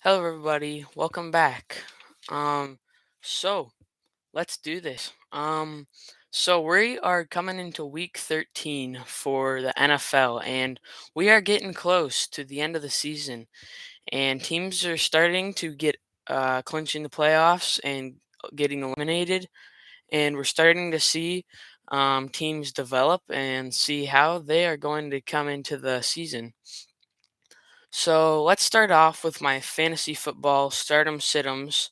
Hello, everybody. Welcome back. Um, so let's do this. So we are coming into week 13 for the NFL, and we are getting close to the end of the season, and teams are starting to get clinching the playoffs and getting eliminated, and we're starting to see teams develop and see how they are going to come into the season. So let's start off with my fantasy football stardom situms,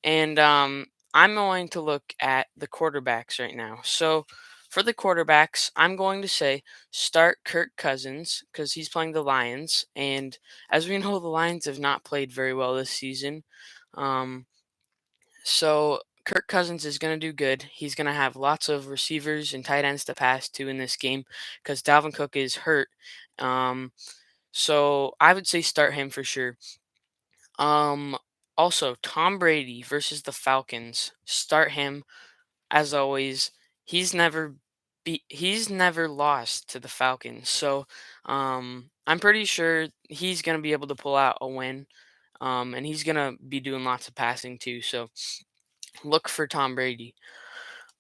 and I'm going to look at the quarterbacks right now. So for the quarterbacks, I'm going to say start Kirk Cousins because he's playing the Lions, and as we know, the Lions have not played very well this season. Um, so Kirk Cousins is going to do good. He's going to have lots of receivers and tight ends to pass to in this game because Dalvin Cook is hurt. Um, so I would say start him for sure. Um, Also, Tom Brady versus the Falcons. Start him as always. He's never lost to the Falcons. So, I'm pretty sure he's gonna be able to pull out a win. And he's gonna be doing lots of passing too. So look for Tom Brady.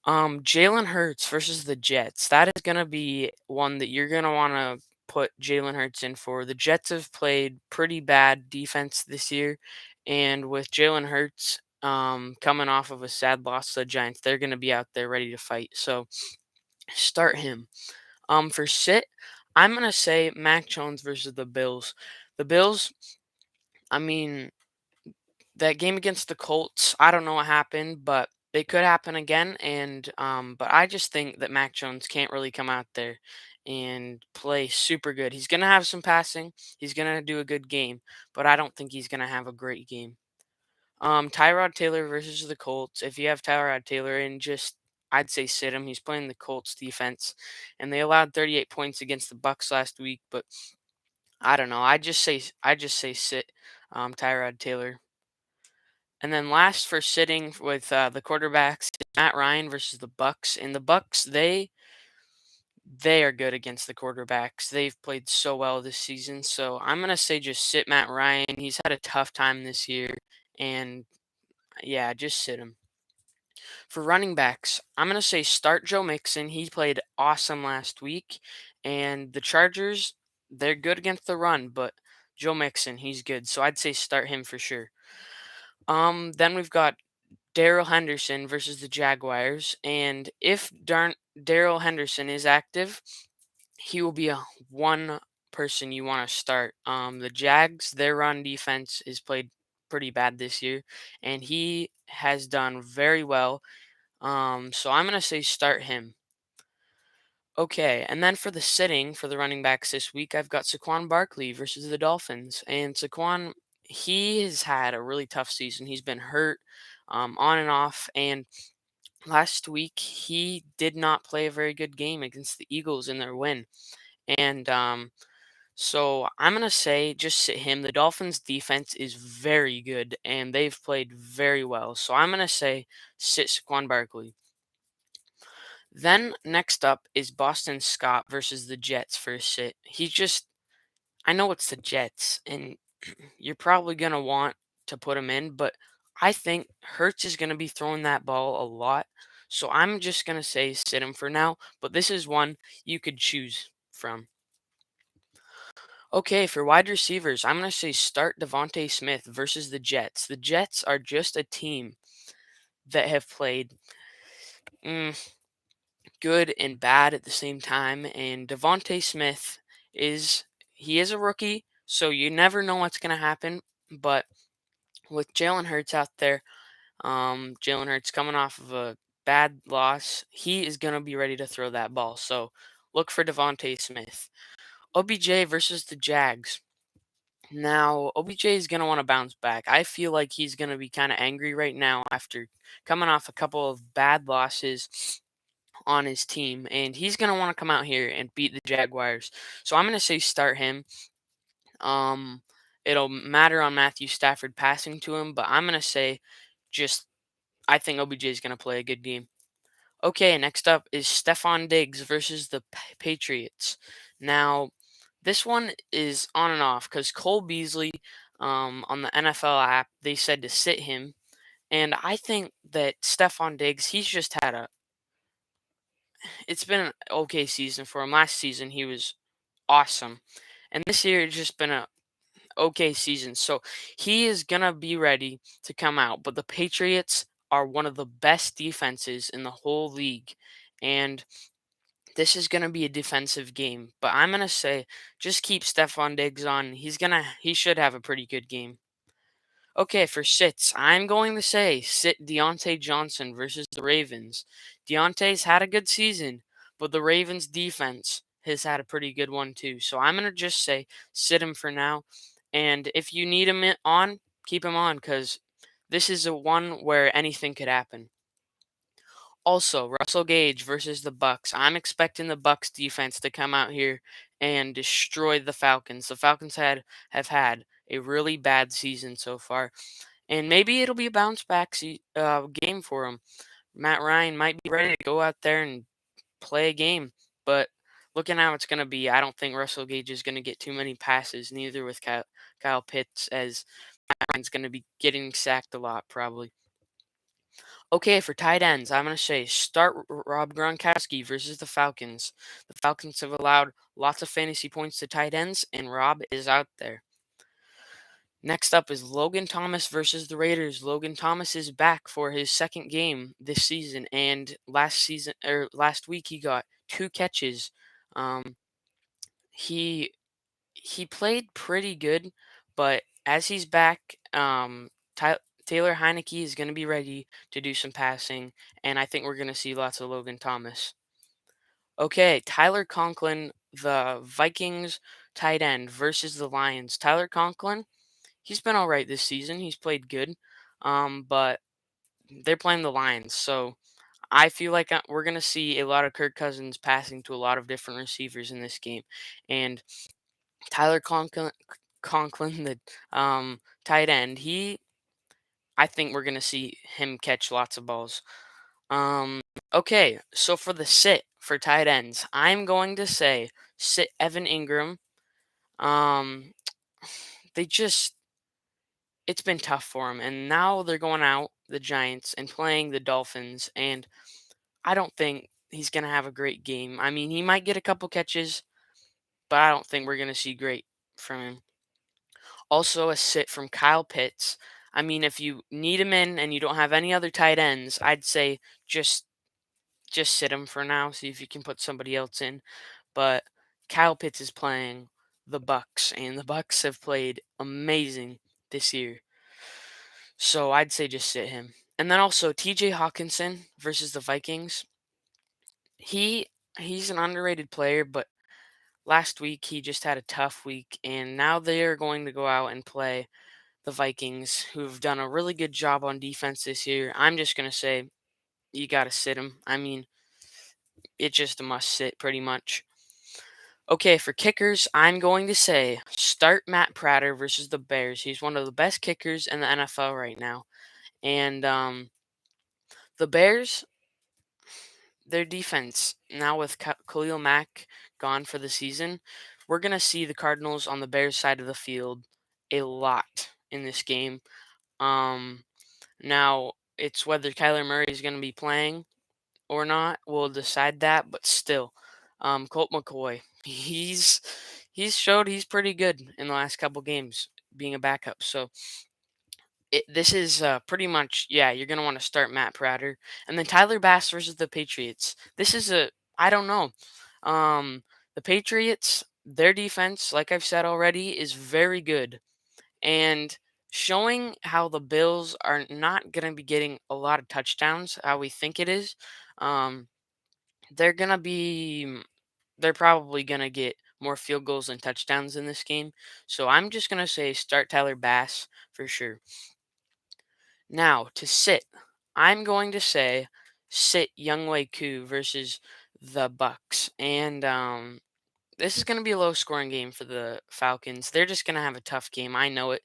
Jalen Hurts versus the Jets. That is gonna be one that you're gonna wanna put Jalen Hurts in for. The Jets have played pretty bad defense this year, and with Jalen Hurts coming off of a sad loss to the Giants, they're gonna be out there ready to fight. So start him. For sit, I'm gonna say Mac Jones versus the Bills. The Bills, I mean, that game against the Colts, I don't know what happened, but it could happen again. And but I just think that Mac Jones can't really come out there and play super good. He's gonna have some passing. He's gonna do a good game, but I don't think he's gonna have a great game. Tyrod Taylor versus the Colts. If you have Tyrod Taylor and just I'd say sit him. He's playing the Colts defense, and they allowed 38 points against the Bucks last week. But I don't know. I just say sit Tyrod Taylor. And then last for sitting with the quarterbacks, Matt Ryan versus the Bucks. And the Bucks, they are good against the quarterbacks. They've played so well this season. So I'm gonna say just sit Matt Ryan. He's had a tough time this year, and yeah, just sit him. For running backs, I'm gonna say start Joe Mixon. He played awesome last week, and the Chargers, they're good against the run, but Joe Mixon, he's good. So I'd say start him for sure. Then we've got Daryl Henderson versus the Jaguars. And if Daryl Henderson is active, he will be a one person you want to start. The Jags, their run defense is played pretty bad this year, and he has done very well. So I'm gonna say start him. Okay, and then for the sitting for the running backs this week, I've got Saquon Barkley versus the Dolphins, and Saquon, he has had a really tough season. He's been hurt, on and off, and last week he did not play a very good game against the Eagles in their win. And so I'm gonna say just sit him. The Dolphins defense is very good and they've played very well. So I'm gonna say sit Saquon Barkley. Then next up is Boston Scott versus the Jets for a sit. I know it's the Jets and you're probably gonna want to put him in, but I think Hertz is gonna be throwing that ball a lot. So I'm just gonna say sit him for now, but this is one you could choose from. Okay, for wide receivers, I'm gonna say start Devontae Smith versus the Jets. The Jets are just a team that have played mm, good and bad at the same time, and Devontae Smith is a rookie, so you never know what's gonna happen. But with Jalen Hurts out there, Jalen Hurts coming off of a bad loss, he is gonna be ready to throw that ball. So look for Devontae Smith. OBJ versus the Jags. Now, OBJ is gonna want to bounce back. I feel like he's gonna be kind of angry right now after coming off a couple of bad losses on his team, and he's gonna want to come out here and beat the Jaguars. So I'm gonna say start him. Um, it'll matter on Matthew Stafford passing to him, but I'm gonna say just I think OBJ is gonna play a good game. Okay, next up is Stefan Diggs versus the Patriots. Now, this one is on and off because Cole Beasley. on the NFL app, they said to sit him. And I think that Stephon Diggs, he's just had a it's been an okay season for him. Last season he was awesome. And this year it's just been a okay season. So he is gonna be ready to come out. But the Patriots are one of the best defenses in the whole league. And this is gonna be a defensive game. But I'm gonna say just keep Stephon Diggs on. He should have a pretty good game. Okay, for sits, I'm going to say sit Deontay Johnson versus the Ravens. Deontay's had a good season, but the Ravens defense has had a pretty good one too. So I'm going to just say sit him for now. And if you need him on, keep him on because this is a one where anything could happen. Also, Russell Gage versus the Bucks. I'm expecting the Bucks defense to come out here and destroy the Falcons. The Falcons have had a really bad season so far, and maybe it'll be a bounce back game for him. Matt Ryan might be ready to go out there and play a game, but looking how it's going to be, I don't think Russell Gage is going to get too many passes, neither with Kyle Pitts, as Matt Ryan's going to be getting sacked a lot probably. Okay, for tight ends, I'm going to say start Rob Gronkowski versus the Falcons. The Falcons have allowed lots of fantasy points to tight ends, and Rob is out there. Next up is Logan Thomas versus the Raiders. Logan Thomas is back for his second game this season, and last week he got 2 catches. Um, he he played pretty good, but as he's back, Taylor Heineke is going to be ready to do some passing, and I think we're going to see lots of Logan Thomas. Okay, Tyler Conklin, the Vikings tight end versus the Lions. Tyler Conklin, he's been all right this season. He's played good, but they're playing the Lions, so I feel like we're going to see a lot of Kirk Cousins passing to a lot of different receivers in this game, and Tyler Conklin, the tight end, I think we're gonna see him catch lots of balls. Um, okay, so for the sit for tight ends, I'm going to say sit Evan Ingram. Um, they just it's been tough for him, and now they're going out the Giants and playing the Dolphins, and I don't think he's gonna have a great game. I mean, he might get a couple catches, but I don't think we're gonna see great from him. Also, a sit from Kyle Pitts. I mean, if you need him in and you don't have any other tight ends, I'd say just just sit him for now. See if you can put somebody else in. But Kyle Pitts is playing the Bucks, and the Bucks have played amazing this year. So I'd say just sit him. And then also T.J. Hawkinson versus the Vikings. He he's an underrated player, but last week he just had a tough week, and now they are going to go out and play the Vikings, who've done a really good job on defense this year. I'm just going to say you got to sit him. I mean, it's just a must sit pretty much. Okay, for kickers, I'm going to say start Matt Prater versus the Bears. He's one of the best kickers in the NFL right now. And the Bears, their defense, now with Khalil Mack gone for the season, we're going to see the Cardinals on the Bears side of the field a lot in this game. Um, Now, it's whether Kyler Murray is going to be playing or not will decide that, but still, Colt McCoy, he's showed he's pretty good in the last couple games being a backup. So this is pretty much you're going to want to start Matt Prater and then Tyler Bass versus the Patriots. This is a I don't know. The Patriots, their defense, like I've said already, is very good and showing how the Bills are not going to be getting a lot of touchdowns, how we think it is. Um, they're going to be, they're probably going to get more field goals and touchdowns in this game. So I'm just going to say start Tyler Bass for sure. Now, to sit, I'm going to say sit Younghoe Koo versus the Bucks. And this is going to be a low scoring game for the Falcons. They're just going to have a tough game. I know it.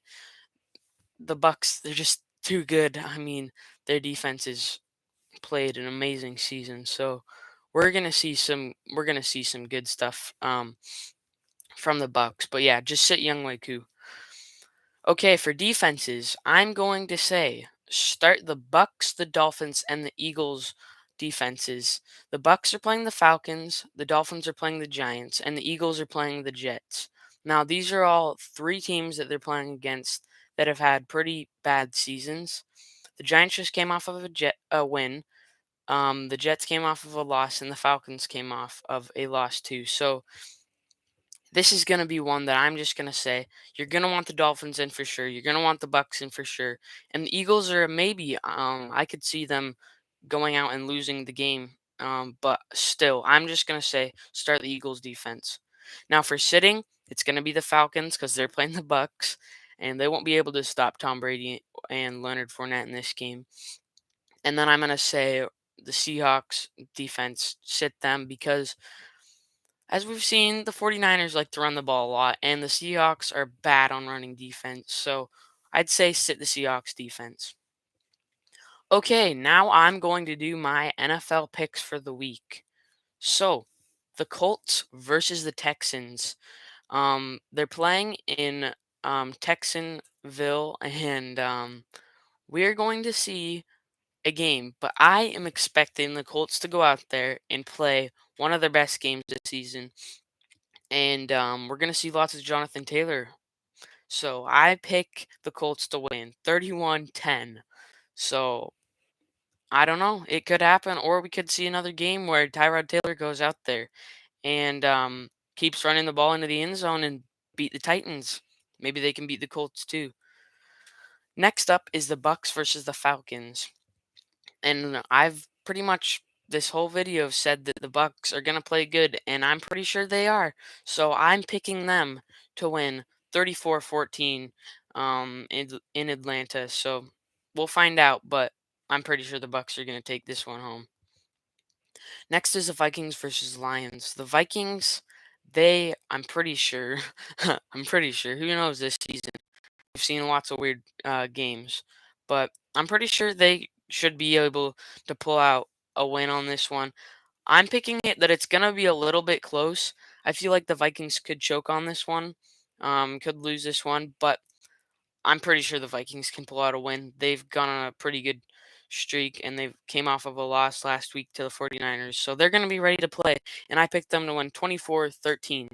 The Bucks, they're just too good. I mean, their defense has played an amazing season. So we're gonna see some good stuff from the Bucks. But yeah, just sit Younghoe Koo. Okay, for defenses, I'm going to say start the Bucks, the Dolphins, and the Eagles defenses. The Bucks are playing the Falcons, the Dolphins are playing the Giants, and the Eagles are playing the Jets. Now, these are all three teams that they're playing against that have had pretty bad seasons. The Giants just came off of a win. The Jets came off of a loss, and the Falcons came off of a loss too. So this is going to be one that I'm just going to say you're going to want the Dolphins in for sure. You're going to want the Bucks in for sure. And the Eagles are a maybe. I could see them going out and losing the game. But still, I'm just going to say start the Eagles defense. Now for sitting, it's going to be the Falcons because they're playing the Bucks, and they won't be able to stop Tom Brady and Leonard Fournette in this game. And then I'm going to say the Seahawks defense, sit them because as we've seen, the 49ers like to run the ball a lot, and the Seahawks are bad on running defense. So I'd say sit the Seahawks defense. Okay, now I'm going to do my NFL picks for the week. So the Colts versus the Texans. They're playing in Texanville, and we're going to see a game, but I am expecting the Colts to go out there and play one of their best games this season. And we're going to see lots of Jonathan Taylor. So I pick the Colts to win 31-10. So I don't know. It could happen, or we could see another game where Tyrod Taylor goes out there and keeps running the ball into the end zone and beat the Titans. Maybe they can beat the Colts too. Next up is the Bucks versus the Falcons. And I've pretty much this whole video said that the Bucks are going to play good, and I'm pretty sure they are. So I'm picking them to win 34-14 in Atlanta. So we'll find out, but I'm pretty sure the Bucks are going to take this one home. Next is the Vikings versus Lions. The Vikings, I'm pretty sure, I'm pretty sure, who knows this season? We've seen lots of weird games, but I'm pretty sure they should be able to pull out a win on this one. I'm picking it that it's gonna be a little bit close. I feel like the Vikings could choke on this one, could lose this one, but I'm pretty sure the Vikings can pull out a win. They've gone on a pretty good streak, and they came off of a loss last week to the 49ers, so they're gonna be ready to play. And I picked them to win 24-13.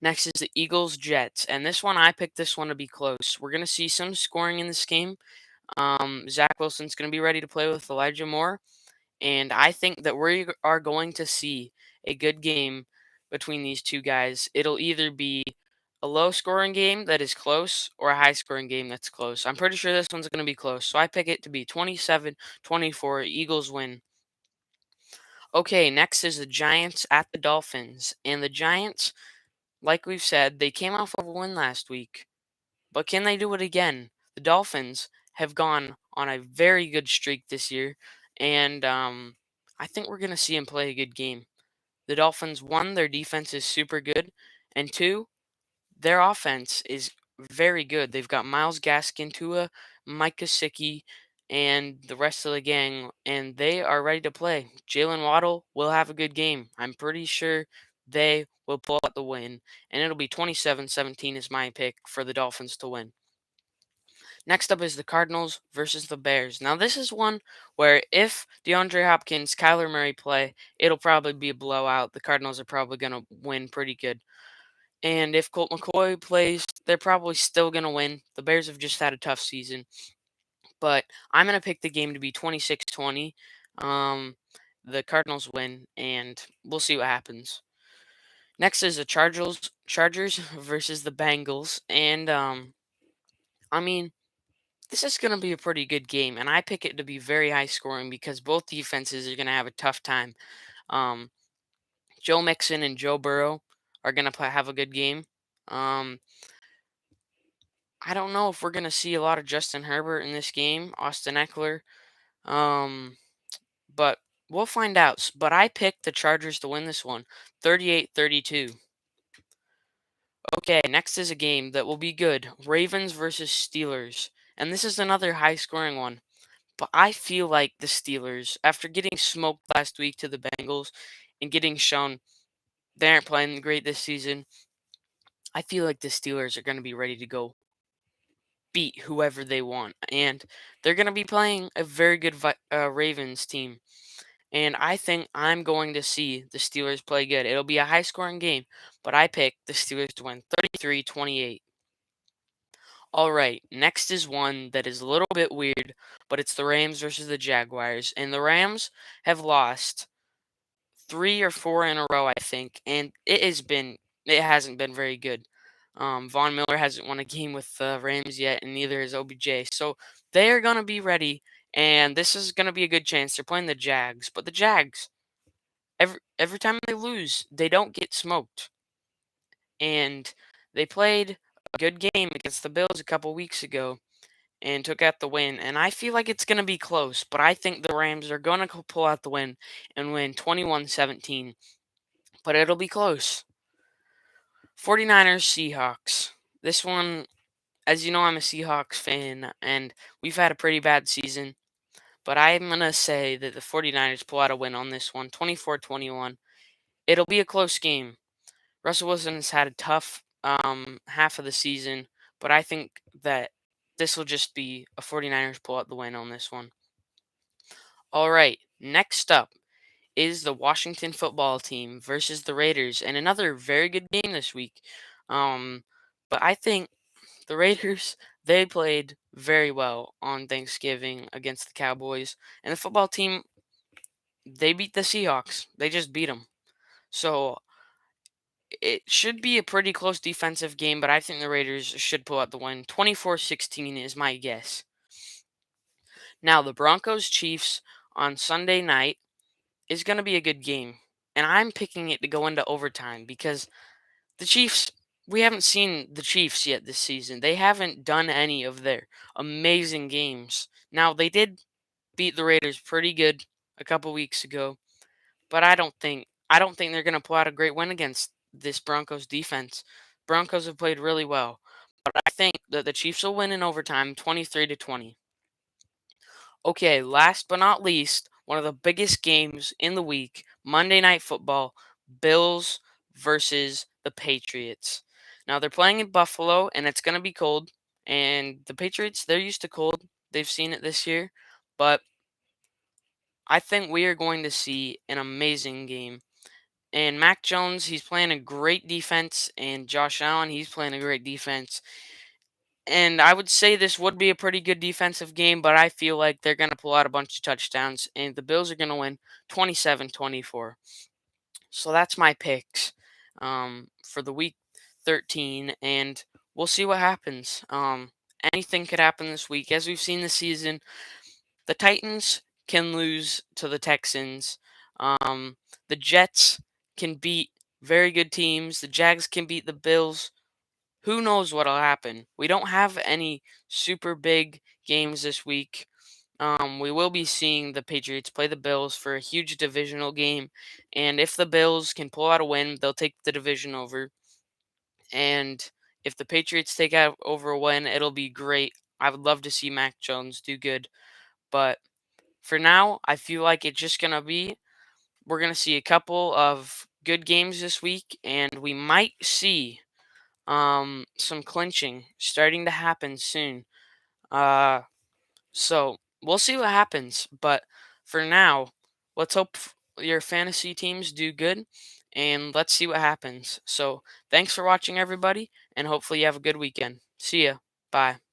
Next is the Eagles Jets, and this one I picked this one to be close. We're gonna see some scoring in this game. Zach Wilson's gonna be ready to play with Elijah Moore, and I think that we are going to see a good game between these two guys. It'll either be a low scoring game that is close or a high scoring game that's close. I'm pretty sure this one's going to be close. So I pick it to be 27-24. Eagles win. Okay, next is the Giants at the Dolphins. And the Giants, like we've said, they came off of a win last week. But can they do it again? The Dolphins have gone on a very good streak this year. And I think we're going to see them play a good game. The Dolphins, one, their defense is super good. And two, their offense is very good. They've got Miles Gaskin, Tua, Mike Gesicki, and the rest of the gang, and they are ready to play. Jalen Waddle will have a good game. I'm pretty sure they will pull out the win, and it'll be 27-17 is my pick for the Dolphins to win. Next up is the Cardinals versus the Bears. Now, this is one where if DeAndre Hopkins, Kyler Murray play, it'll probably be a blowout. The Cardinals are probably going to win pretty good. And if Colt McCoy plays, they're probably still going to win. The Bears have just had a tough season. But I'm going to pick the game to be 26-20. The Cardinals win, and we'll see what happens. Next is the Chargers versus the Bengals. And, I mean, this is going to be a pretty good game. And I pick it to be very high scoring because both defenses are going to have a tough time. Um, Joe Mixon and Joe Burrow are going to have a good game. Um, I don't know if we're gonna see a lot of Justin Herbert in this game, Austin Eckler, um, but we'll find out. But I picked the Chargers to win this one, 38-32. Okay, next is a game that will be good, Ravens versus Steelers, and this is another high-scoring one. But I feel like the Steelers, after getting smoked last week to the Bengals and getting shown they aren't playing great this season, I feel like the Steelers are going to be ready to go. beat whoever they want. And they're going to be playing a very good Ravens team. And I think I'm going to see the Steelers play good. It'll be a high scoring game, but I pick the Steelers to win 33-28. All right, next is one that is a little bit weird, but it's the Rams versus the Jaguars. And the Rams have lost 3 or 4 in a row, I think, and it hasn't been very good. Von Miller hasn't won a game with the Rams yet, and neither has OBJ. So they are gonna be ready, and this is gonna be a good chance. They're playing the Jags, but the Jags every time they lose, they don't get smoked. And they played a good game against the Bills a couple weeks ago and took out the win. And I feel like it's gonna be close, but I think the Rams are gonna pull out the win and win 21-17. But it'll be close. 49ers Seahawks. This one, as you know, I'm a Seahawks fan, and we've had a pretty bad season. But I'm going to say that the 49ers pull out a win on this one, 24-21. It'll be a close game. Russell Wilson has had a tough half of the season, but I think that this will just be a 49ers pull out the win on this one. All right, next up is the Washington football team versus the Raiders, and another very good game this week. But I think the Raiders, they played very well on Thanksgiving against the Cowboys, and the football team, they beat the Seahawks. They just beat them. So it should be a pretty close defensive game, but I think the Raiders should pull out the win. 24-16 is my guess. Now, the Broncos Chiefs on Sunday night is going to be a good game. And I'm picking it to go into overtime because the Chiefs, we haven't seen the Chiefs yet this season. They haven't done any of their amazing games. Now, they did beat the Raiders pretty good a couple weeks ago, but I don't think they're going to pull out a great win against this Broncos defense. Broncos have played really well, but I think that the Chiefs will win in overtime 23-20. Okay, last but not least, one of the biggest games in the week, Monday Night Football, Bills versus the Patriots. Now they're playing in Buffalo and it's going to be cold, and the Patriots, they're used to cold. They've seen it this year, but I think we are going to see an amazing game. And Mac Jones, he's playing a great defense, and Josh Allen, he's playing a great defense. And I would say this would be a pretty good defensive game, but I feel like they're going to pull out a bunch of touchdowns, and the Bills are going to win 27-24. So that's my picks for the week 13, and we'll see what happens. Anything could happen this week. As we've seen this season, the Titans can lose to the Texans. The Jets can beat very good teams. The Jags can beat the Bills. Who knows what'll happen? We don't have any super big games this week. We will be seeing the Patriots play the Bills for a huge divisional game, and if the Bills can pull out a win, they'll take the division over. And if the Patriots take out over a win, it'll be great. I would love to see Mac Jones do good, but for now, I feel like it's just gonna be we're gonna see a couple of good games this week, and we might see some clinching starting to happen soon. Uh so we'll see what happens, but for now, let's hope your fantasy teams do good, and let's see what happens. So thanks for watching, everybody, and hopefully you have a good weekend. See ya. Bye.